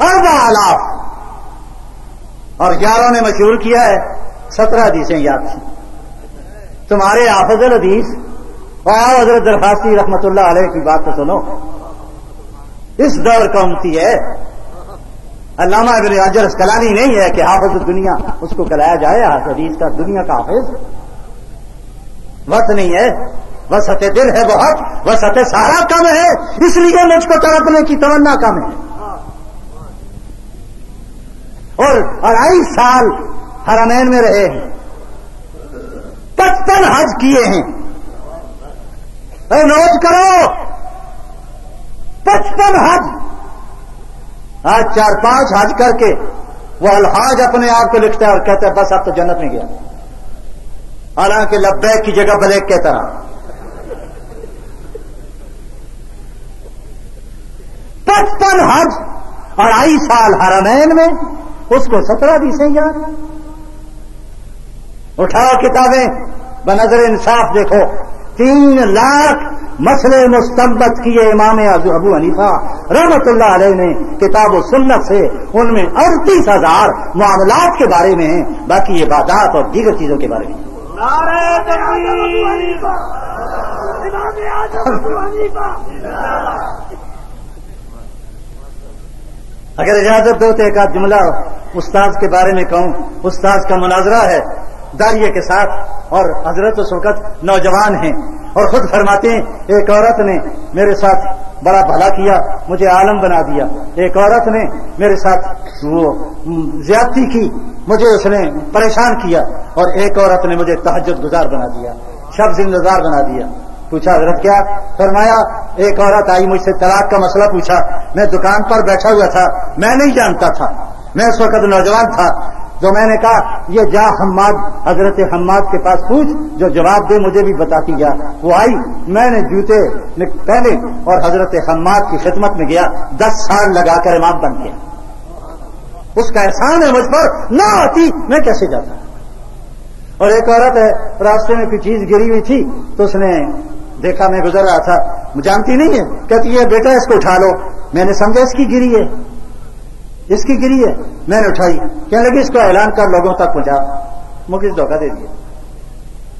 4,000 اور 11 نے مشہور کیا ہے 17 حدیثیں یاد تھیں. تمہارے حافظ الحدیث اور حضرت درخاستی رحمت اللہ علیہ کی بات تو سنو. اس دور کا امتی ہے. علامہ ابن حجر اسقلانی نہیں ہے کہ حافظ دنیا اس کو کلایا جائے. حدیث کا دنیا کا حافظ وقت نہیں ہے. وسعت دل ہے بہت, وسعت سارا کم ہے, اس لیے مجھ کو تڑپنے کی تمنا کم ہے. اور 2.5 سال حرمین میں رہے ہیں, 55 حج کیے ہیں. نوٹ کرو 55 حج. آج 4-5 حج کر کے وہ الحاج اپنے آپ کو لکھتا ہے اور کہتا ہے بس اب تو جنت میں گیا, حالانکہ لبیک کی جگہ بلیک کی طرح. 55 حج اور 2.5 سال حرمین میں, اس کو 17 حدیثیں یاد. اٹھاؤ کتابیں, بنظر انصاف دیکھو. 3 لاکھ مسئلے مستنبط کیے امام ابو حنیفہ رحمت اللہ علیہ نے کتاب و سنت سے. ان میں 38,000 معاملات کے بارے میں ہیں, باقی عبادات اور دیگر چیزوں کے بارے میں. نعرہ تکبیر. امام اعظم ابو حنیفہ. اگر اجازت دو تو ایک آدھ جملہ استاذ کے بارے میں کہوں. استاذ کا مناظرہ ہے داریے کے ساتھ, اور حضرت اس وقت نوجوان ہیں, اور خود فرماتے ہیں ایک عورت نے میرے ساتھ بڑا بھلا کیا, مجھے عالم بنا دیا. ایک عورت نے میرے ساتھ وہ زیادتی کی, مجھے اس نے پریشان کیا. اور ایک عورت نے مجھے تہجد گزار بنا دیا, شب زندگار بنا دیا. پوچھا حضرت کیا؟ فرمایا ایک عورت آئی مجھ سے طلاق کا مسئلہ پوچھا. میں دکان پر بیٹھا ہوا تھا, میں نہیں جانتا تھا, میں اس وقت نوجوان تھا. تو میں نے کہا یہ جا حماد, حضرت حماد کے پاس پوچھ, جو جواب دے مجھے بھی بتاتی جا. وہ آئی, میں نے جوتے پہنے اور حضرت حماد کی خدمت میں گیا. 10 سال لگا کر امام بن گیا. اس کا احسان ہے مجھ پر, نہ آتی میں کیسے جاتا. اور ایک عورت ہے, راستے میں کوئی چیز گری ہوئی تھی تو اس نے دیکھا میں گزر رہا تھا, جانتی نہیں ہے, کہتی ہے بیٹا اس کو اٹھا لو. میں نے سمجھا اس کی گری ہے, اس کی گری ہے. میں نے اٹھائی, کہنے لگی اس کو اعلان کر لوگوں تک پہنچا. مجھے دھوکہ دے دیا.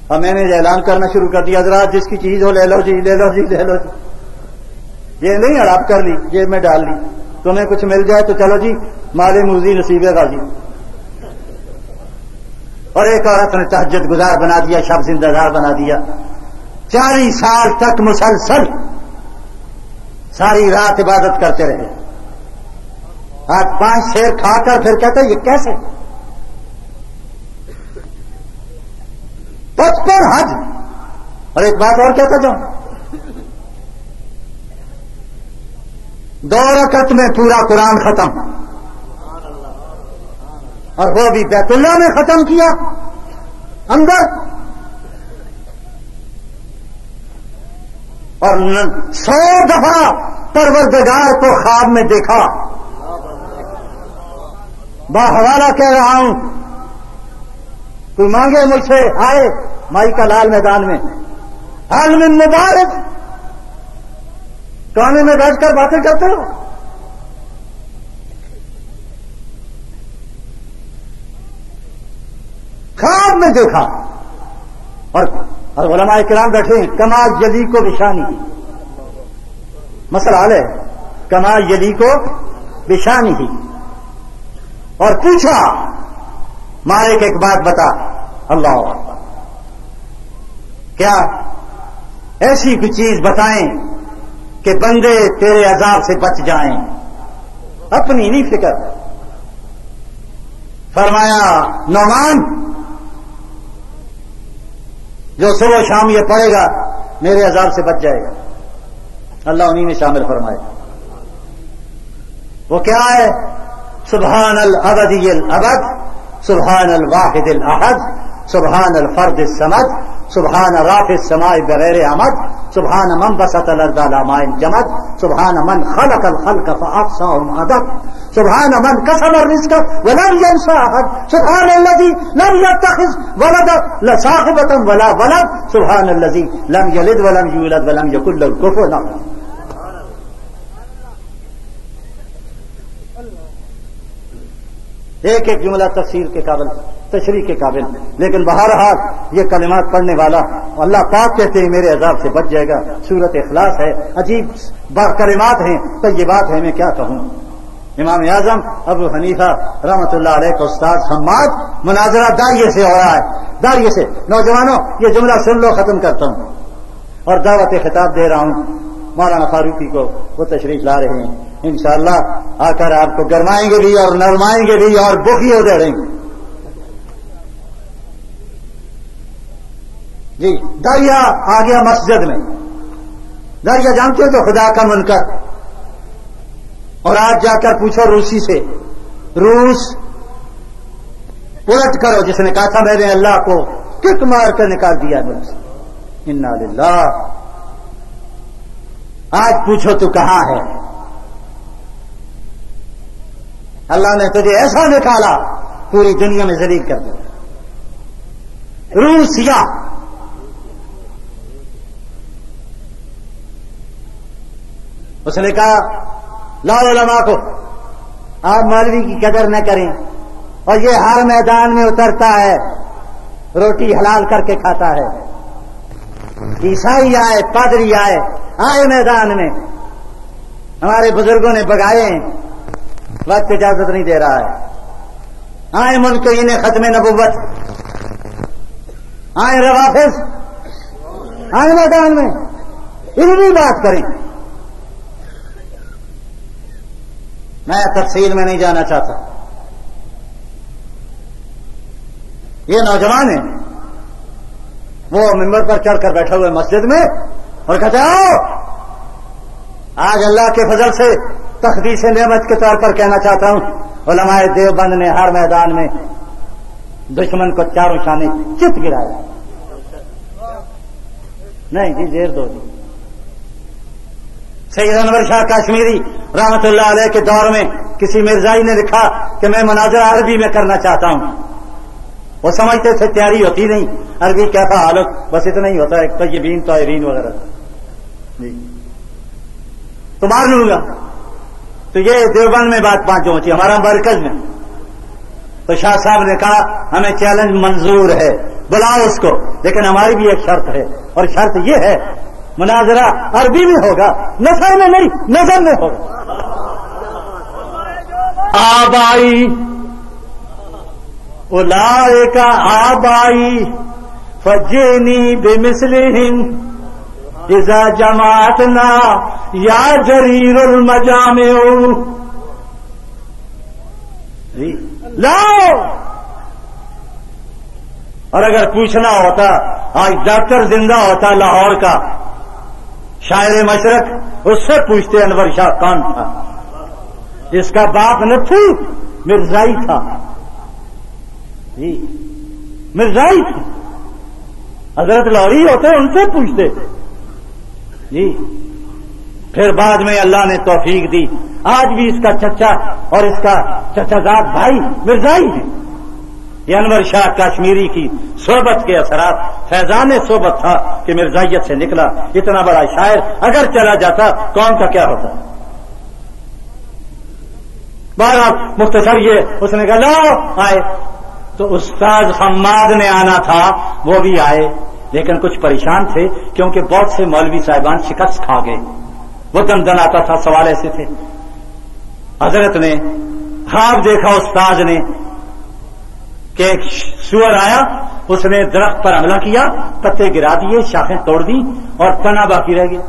اور میں نے اعلان کرنا شروع کر دیا, حضرات جس کی چیز ہو لے لو جی, لے لو جی, لے لو جی. یہ نہیں ہڑپ کر لی, جیب میں ڈال لی. تمہیں کچھ مل جائے تو چلو جی, مال موزی نصیب غازی. اور ایک عورت نے تہجد گزار بنا دیا, شب زندگار بنا دیا. 40 سال تک مسلسل ساری رات عبادت کرتے رہے. آج 5 شیر کھا کر پھر کہتے یہ کیسے؟ 55 حج. اور ایک بات اور کہتا جاؤں, 2 رکعت میں پورا قرآن ختم, اور وہ بھی بیت اللہ میں ختم کیا اندر. اور 100 دفعہ پروردگار کو خواب میں دیکھا. باحوالہ کہہ رہا ہوں, کوئی مانگے مجھ سے, آئے مائی کا لال میدان میں, عالم مبارک کونے میں بیٹھ کر باتیں کرتے ہو. خواب میں دیکھا. اور علماء کرام بیٹھے ہیں, کمال جلی کو بشانی ہی, مسئلہ حل ہے, کمال جلی کو بشانی ہی. اور پوچھا مالک ایک بات بتا, اللہ کیا ایسی کوئی چیز بتائیں کہ بندے تیرے عذاب سے بچ جائیں, اپنی نہیں فکر. فرمایا نعمان جو صبح شام یہ پڑھے گا میرے عذاب سے بچ جائے گا. اللہ انہی میں شامل فرمائے. وہ کیا ہے؟ سبحان الابدی الابد, سبحان الواحد الاحد, سبحان الفرد الصمد, سبحان رافع السماء بغیر عمد, سبحان من بسط الارض على ماء جمد, سبحان من خلق الخلق فاحصاهم عدد, سبحان من قسم الرزق ولم ينس احد, سبحان الذي لم يتخذ ولدا لا صاحبة ولا ولد, سبحان الذي لم يلد ولم يولد ولم يكن له كفوا احد. ایک ایک جملہ تفسیر کے قابل، تشریح کے قابل، لیکن بہرحال یہ کلمات پڑھنے والا اللہ پاک کہتے ہیں میرے عذاب سے بچ جائے گا. سورت اخلاص ہے، عجیب کلمات ہیں، طیبات ہیں، میں کیا کہوں. امام اعظم ابو حنیفہ رحمۃ اللہ علیہ کا استاد حماد مناظرہ داریے سے ہو رہا ہے، داریے سے. نوجوانوں یہ جملہ سن لو، ختم کرتا ہوں اور دعوت خطاب دے رہا ہوں مولانا فاروقی کو. وہ تشریف لا رہے ہیں، انشاءاللہ آ کر آپ کو گرمائیں گے بھی اور نرمائیں گے بھی اور بخی ہو دے رہیں گے. جی داریا آ گیا مسجد میں. داریا جانتے ہو جو خدا کا منکر، اور آج جا کر پوچھو روسی سے، روس الٹ کرو جس نے کہا تھا میں نے اللہ کو کک مار کر نکال دیا ملک سے. انا للہ. آج پوچھو تو کہاں ہے؟ اللہ نے تجھے ایسا نکالا پوری دنیا میں ذلیل کر دیا. روسیا اس نے کہا لا علماء کو آپ مولوی کی قدر نہ کریں، اور یہ ہر میدان میں اترتا ہے، روٹی حلال کر کے کھاتا ہے. عیسائی آئے، پادری آئے میدان میں، ہمارے بزرگوں نے بگائے ہیں، وقت اجازت نہیں دے رہا ہے. آئے منکرین ختم نبوت، آئے روافض، آئے میدان میں، علمی بات کریں. میں تفصیل میں نہیں جانا چاہتا. یہ نوجوان ہیں، وہ ممبر پر چڑھ کر بیٹھا ہوئے مسجد میں اور کہتے آؤ آج اللہ کے فضل سے تخدیس نعمت کے طور پر کہنا چاہتا ہوں علماء دیوبند نے ہر میدان میں دشمن کو چاروں شانے چت گرایا. نہیں جی زیر دو جی. سید انور شاہ کشمیری رحمت اللہ علیہ کے دور میں کسی مرزائی نے لکھا کہ میں مناظرہ عربی میں کرنا چاہتا ہوں. وہ سمجھتے تھے تیاری ہوتی نہیں، عربی کیسا حالت بس اتنا ہی ہوتا ہے، طیبین طاہرین وغیرہ. جی تو مار لوں گا. تو یہ دیوبند میں بات پہنچی ہمارا مرکز میں. تو شاہ صاحب نے کہا ہمیں چیلنج منظور ہے، بلاؤ اس کو، لیکن ہماری بھی ایک شرط ہے، اور شرط یہ ہے مناظرہ عربی میں ہوگا، نثر میں نہیں، نظر میں ہوگا. آبائی اولئک آبائی فجئنی بمثلہم اذا جماعتنا یا جریر المجامع. لاؤ. اور اگر پوچھنا ہوتا، آج ڈاکٹر زندہ ہوتا لاہور کا شاعر مشرق، اس سے پوچھتے انور شاہ کون تھا. جس کا باپ نتھو مرزائی تھا. جی مرزائی تھا. حضرت لاہوری ہوتے ان سے پوچھتے. جی پھر بعد میں اللہ نے توفیق دی، آج بھی اس کا چچا اور اس کا چچا زاد بھائی مرزائی ہیں. یہ انور شاہ کشمیری کی صحبت کے اثرات، فیضان صحبت تھا کہ مرزائیت سے نکلا. اتنا بڑا شاعر اگر چلا جاتا قوم کا کیا ہوتا. بہرحال مختصر یہ اس نے کہا لاؤ آئے. تو استاد حماد نے آنا تھا، وہ بھی آئے، لیکن کچھ پریشان تھے کیونکہ بہت سے مولوی صاحبان شکست کھا گئے. وہ دندن آتا تھا، سوال ایسے تھے. حضرت نے خواب دیکھا استاد نے کہ ایک سور آیا، اس نے درخت پر حملہ کیا، پتے گرا دیے، شاخیں توڑ دی اور تنا باقی رہ گیا.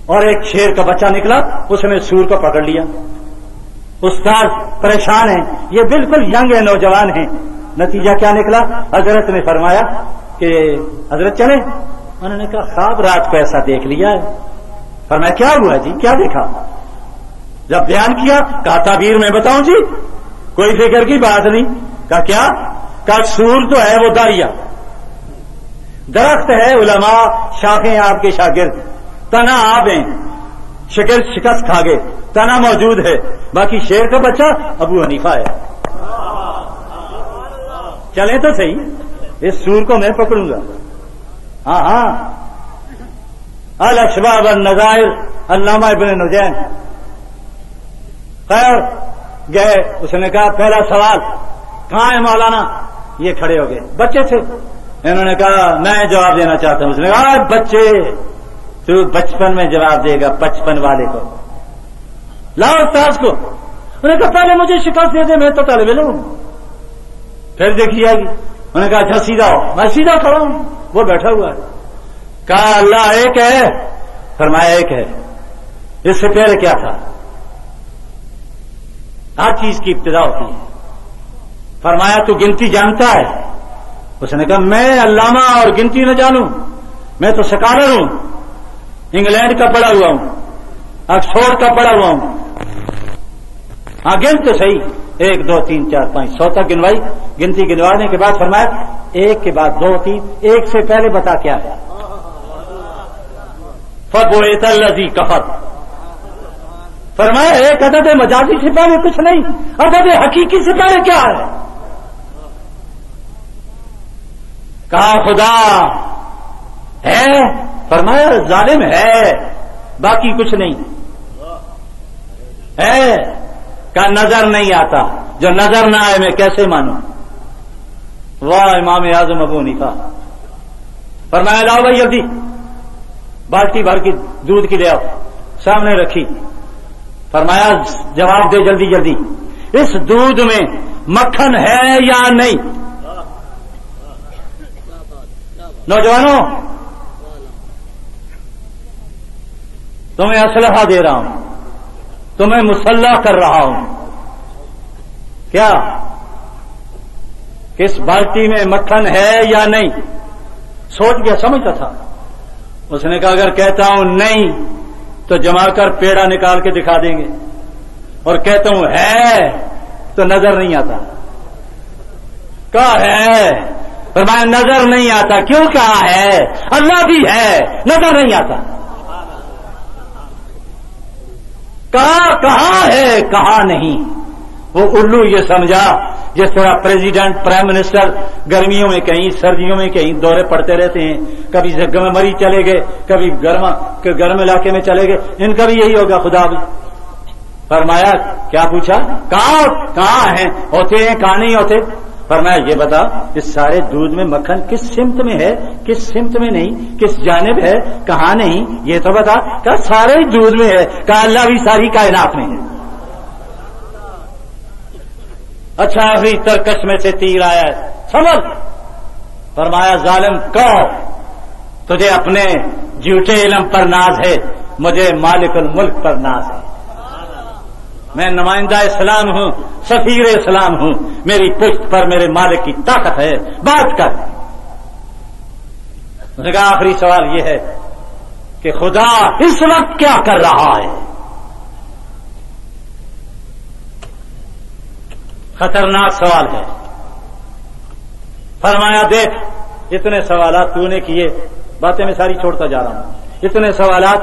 اور ایک شیر کا بچہ نکلا، اس نے سور کو پکڑ لیا. استاد پریشان ہیں، یہ بالکل ینگ ہے، نوجوان ہیں. نتیجہ کیا نکلا؟ حضرت نے فرمایا کہ حضرت چلے. انہوں نے کہا خواب رات کو ایسا دیکھ لیا ہے. فرمایا کیا ہوا جی، کیا دیکھا؟ جب بیان کیا کہا تعبیر میں بتاؤں جی، کوئی فکر کی بات نہیں. کہا کیا؟ کہا سور تو ہے وہ داریا، درخت ہے علماء، شاخیں آپ کے شاگرد، تنا آپ ہیں، شکست کھا گئے، تنا موجود ہے، باقی شیر کا بچہ ابو حنیفہ ہے. چلیں تو صحیح، اس سور کو میں پکڑوں گا. ہاں ہاں الاشباب النظائر علامہ ابن نجیم. خیر گئے. اس نے کہا پہلا سوال کہاں ہے مولانا؟ یہ کھڑے ہو گئے, بچے تھے. انہوں نے کہا میں جواب دینا چاہتا ہوں. اس نے کہا بچے تو بچپن میں جواب دے گا, بچپن والے کو لاؤ استاذ کو. انہوں نے کہا پہلے مجھے شکست دے دے, میں تو طالب علم ہوں, پھر دیکھی جائے گی. انہوں نے کہا اچھا سیدھا ہو. میں سیدھا کھڑا ہوں, وہ بیٹھا ہوا ہے. کہا اللہ ایک ہے؟ فرمایا ایک ہے. اس سے پہلے کیا تھا؟ ہر چیز کی ابتدا ہوتی ہے. فرمایا تو گنتی جانتا ہے؟ اس نے کہا میں علامہ اور گنتی نہ جانوں, میں تو سکالر ہوں, انگلینڈ کا پڑھا ہوا ہوں, آکسفورڈ کا پڑھا ہوا ہوں. ہاں گن تو صحیح, 1 2 3 4 5 100 تک گنوائی. گنتی گنوانے کے بعد فرمایا ایک کے بعد 2 3, ایک سے پہلے بتا کیا ہے؟ فبعث الذی کفر. فرمایا ایک عدد مجازی سے پہلے کچھ نہیں, عدد حقیقی سے پہلے کیا ہے؟ کہا خدا ہے. فرمایا ظالم ہے, باقی کچھ نہیں ہے. کہا نظر نہیں آتا, جو نظر نہ آئے میں کیسے مانوں؟ واہ امام اعظم ابو حنیفہ. فرمایا لاؤ بھائی جلدی بالٹی بھر کی دودھ کی لے آؤ. سامنے رکھی. فرمایا جواب دے جلدی جلدی, اس دودھ میں مکھن ہے یا نہیں؟ نوجوانوں تمہیں اسلحہ دے رہا ہوں, تمہیں مسلح کر رہا ہوں. کیا کس بالٹی میں مکھن ہے یا نہیں؟ سوچ گیا, سمجھتا تھا. اس نے کہا اگر کہتا ہوں نہیں تو جما کر پیڑا نکال کے دکھا دیں گے, اور کہتا ہوں ہے تو نظر نہیں آتا. کہا ہے. فرمایا نظر نہیں آتا. کیوں کہا ہے؟ اللہ بھی ہے, نظر نہیں آتا. کہاں ہے کہاں نہیں. وہ الو یہ سمجھا جس طرح پریزیڈنٹ پرائم منسٹر گرمیوں میں کہیں سردیوں میں کہیں دورے پڑتے رہتے ہیں, کبھی جگہ مری چلے گئے, کبھی گرم علاقے میں چلے گئے. ان کا بھی یہی ہوگا. خدا بھی فرمایا کیا پوچھا؟ کہاں ہیں, ہوتے ہیں کہاں نہیں ہوتے؟ فرمایا یہ بتا اس سارے دودھ میں مکھن کس سمت میں ہے, کس سمت میں نہیں, کس جانب ہے, کہاں نہیں, یہ تو بتا. کہ سارے دودھ میں ہے. کہا اللہ بھی ساری کائنات میں ہے. اچھا ابھی ترکش میں سے تیر آیا ہے, سمجھ. فرمایا ظالم کہو تجھے اپنے جھوٹے علم پر ناز ہے, مجھے مالک الملک پر ناز ہے. میں نمائندہ اسلام ہوں, سفیر اسلام ہوں, میری پشت پر میرے مالک کی طاقت ہے. بات کر. اس نے کہا آخری سوال یہ ہے کہ خدا اس وقت کیا کر رہا ہے؟ خطرناک سوال ہے. فرمایا دیکھ اتنے سوالات تو نے کیے, باتیں میں ساری چھوڑتا جا رہا ہوں. اتنے سوالات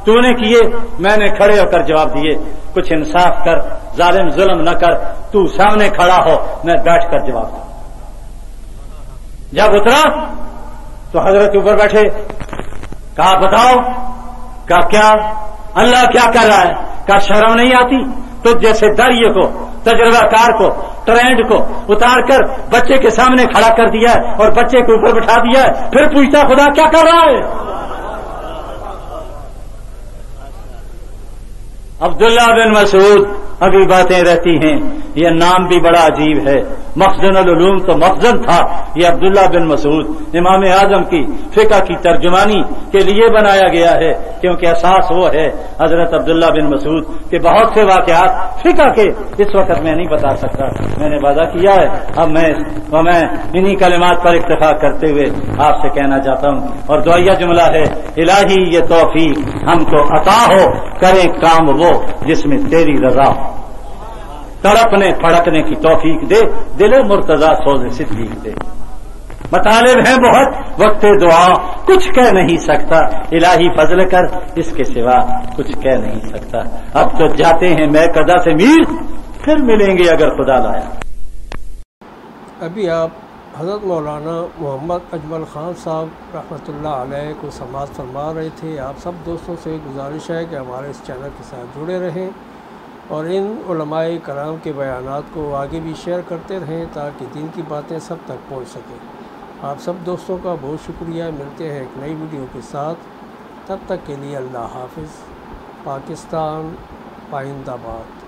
تو نے کیے, میں نے کھڑے ہو کر جواب دیے. کچھ انصاف کر, ظالم ظلم نہ کر. تو سامنے کھڑا ہو, میں بیٹھ کر جواب دوں. جب اترا تو حضرت اوپر بیٹھے. کہا بتاؤ. کہا کیا اللہ کیا کر رہا ہے؟ کہا شرم نہیں آتی تو جیسے داریے کو, تجربہ کار کو, ٹرینڈ کو اتار کر بچے کے سامنے کھڑا کر دیا ہے اور بچے کے اوپر بٹھا دیا ہے, پھر پوچھتا خدا کیا کر رہا ہے؟ عبداللہ بن مسعود ابھی باتیں رہتی ہیں. یہ نام بھی بڑا عجیب ہے. مخزن العلوم تو مخزن تھا, یہ عبداللہ بن مسعود امام اعظم کی فقہ کی ترجمانی کے لیے بنایا گیا ہے, کیونکہ اساس وہ ہے حضرت عبداللہ بن مسعود کے بہت سے واقعات فقہ کے اس وقت میں نہیں بتا سکتا. میں نے وعدہ کیا ہے, اب میں انہی کلمات پر اکتفا کرتے ہوئے آپ سے کہنا چاہتا ہوں. اور دعائیہ جملہ ہے, الہی یہ توفیق ہم کو عطا ہو, کریں کام وہ جس میں تیری رضا ہو. تڑپنے پھڑکنے کی توفیق دے, دل مرتضی سوز صدیق دے. مطالب ہیں بہت, وقت دعا کچھ کہہ نہیں سکتا. الہی فضل کر, اس کے سوا کچھ کہہ نہیں سکتا. اب تو جاتے ہیں میں قضا سے میر, پھر ملیں گے اگر خدا لایا. ابھی آپ حضرت مولانا محمد اجمل خان صاحب رحمۃ اللہ علیہ کو سماعت فرما رہے تھے. آپ سب دوستوں سے گزارش ہے کہ ہمارے اس چینل کے ساتھ جڑے رہیں اور ان علماء کرام کے بیانات کو آگے بھی شیئر کرتے رہیں تاکہ دین کی باتیں سب تک پہنچ سکیں۔ آپ سب دوستوں کا بہت شکریہ۔ ملتے ہیں ایک نئی ویڈیو کے ساتھ، تب تک کے لیے اللہ حافظ۔ پاکستان پائندہ باد۔